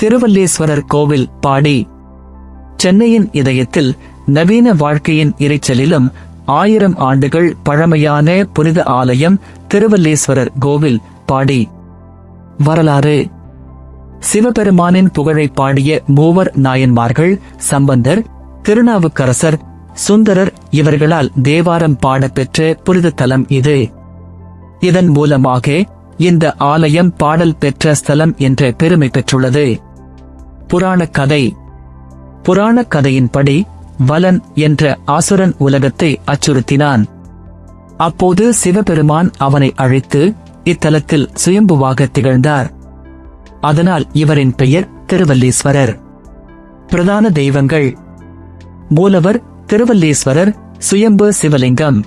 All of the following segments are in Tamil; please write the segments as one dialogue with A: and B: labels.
A: திருவல்லேஸ்வரர் கோவில் பாடி. சென்னையின் இதயத்தில் நவீன வாழ்க்கையின் இரைச்சலிலும் 1000 ஆண்டுகள் பழமையான புனித ஆலயம் திருவல்லேஸ்வரர் கோவில் பாடி. வரலாறு. சிவபெருமானின் புகழை பாடிய மூவர் நாயன்மார்கள் சம்பந்தர், திருநாவுக்கரசர், சுந்தரர் இவர்களால் தேவாரம் பாடப்பெற்ற புனித தலம் இது. இதன் மூலமாக இந்த ஆலயம் பாடல் பெற்ற ஸ்தலம் என்ற பெருமை பெற்றுள்ளது. புராணக் கதை. புராணக் கதையின்படி வலன் என்ற அசுரன் உலகத்தை அச்சுறுத்தினான். அப்போது சிவபெருமான் அவனை அழைத்து இத்தலத்தில் சுயம்புவாக திகழ்ந்தார். அதனால் இவரின் பெயர் திருவல்லீஸ்வரர். பிரதான தெய்வங்கள்: மூலவர் திருவல்லீஸ்வரர், சுயம்பு சிவலிங்கம்.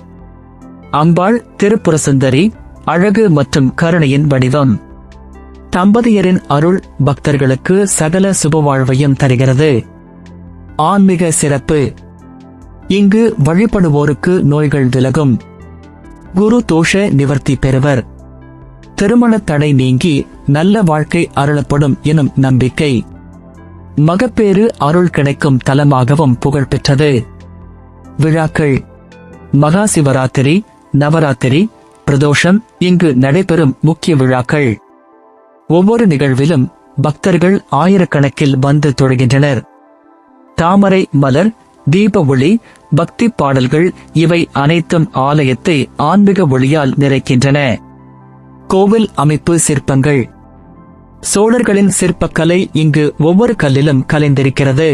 A: அம்பாள் திருப்புரசுந்தரி, அழகு மற்றும் கருணையின் வடிவம். தம்பதியரின் அருள் பக்தர்களுக்கு சகல சுபவாழ்வையும் தருகிறது. ஆன்மீக சிறப்பு. இங்கு வழிபடுவோருக்கு நோய்கள் விலகும். குரு தோஷ நிவர்த்தி பெறுவர். திருமணத் தடை நீங்கி நல்ல வாழ்க்கை அருளப்படும் எனும் நம்பிக்கை. மகப்பேறு அருள் கிடைக்கும் தலமாகவும் புகழ்பெற்றது. விழாக்கள். மகா சிவராத்திரி, நவராத்திரி, பிரதோஷம் இங்கு நடைபெறும் முக்கிய விழாக்கள். ஒவ்வொரு நிகழ்விலும் பக்தர்கள் ஆயிரக்கணக்கில் வந்து தொழுகின்றனர். தாமரை மலர், தீப ஒளி, பக்தி பாடல்கள் இவை அனைத்தும் ஆலயத்தை ஆன்மீக ஒளியால் நிறைக்கின்றன. கோவில் அமைப்பு சிற்பங்கள். சோழர்களின் சிற்பக்கலை இங்கு ஒவ்வொரு கல்லிலும் கலைந்திருக்கிறது.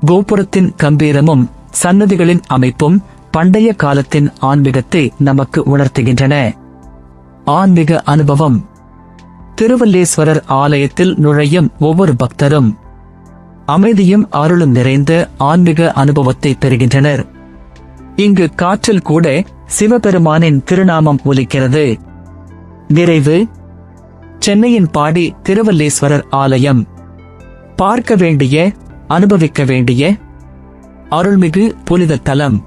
A: கோபுரத்தின் கம்பீரமும் சன்னதிகளின் அமைப்பும் பண்டைய காலத்தின் ஆன்மீகத்தை நமக்கு உணர்த்துகின்றன. ஆன்மீக அனுபவம். திருவல்லேஸ்வரர் ஆலயத்தில் நுழையும் ஒவ்வொரு பக்தரும் அமைதியும் அருளும் நிறைந்த ஆன்மீக அனுபவத்தை பெறுகின்றனர். இங்கு காற்றில் கூட சிவபெருமானின் திருநாமம் ஒலிக்கிறது. நிறைவு. சென்னையின் பாடி திருவல்லேஸ்வரர் ஆலயம் பார்க்க வேண்டிய, அனுபவிக்க வேண்டிய அருள்மிகு புனித தலம்.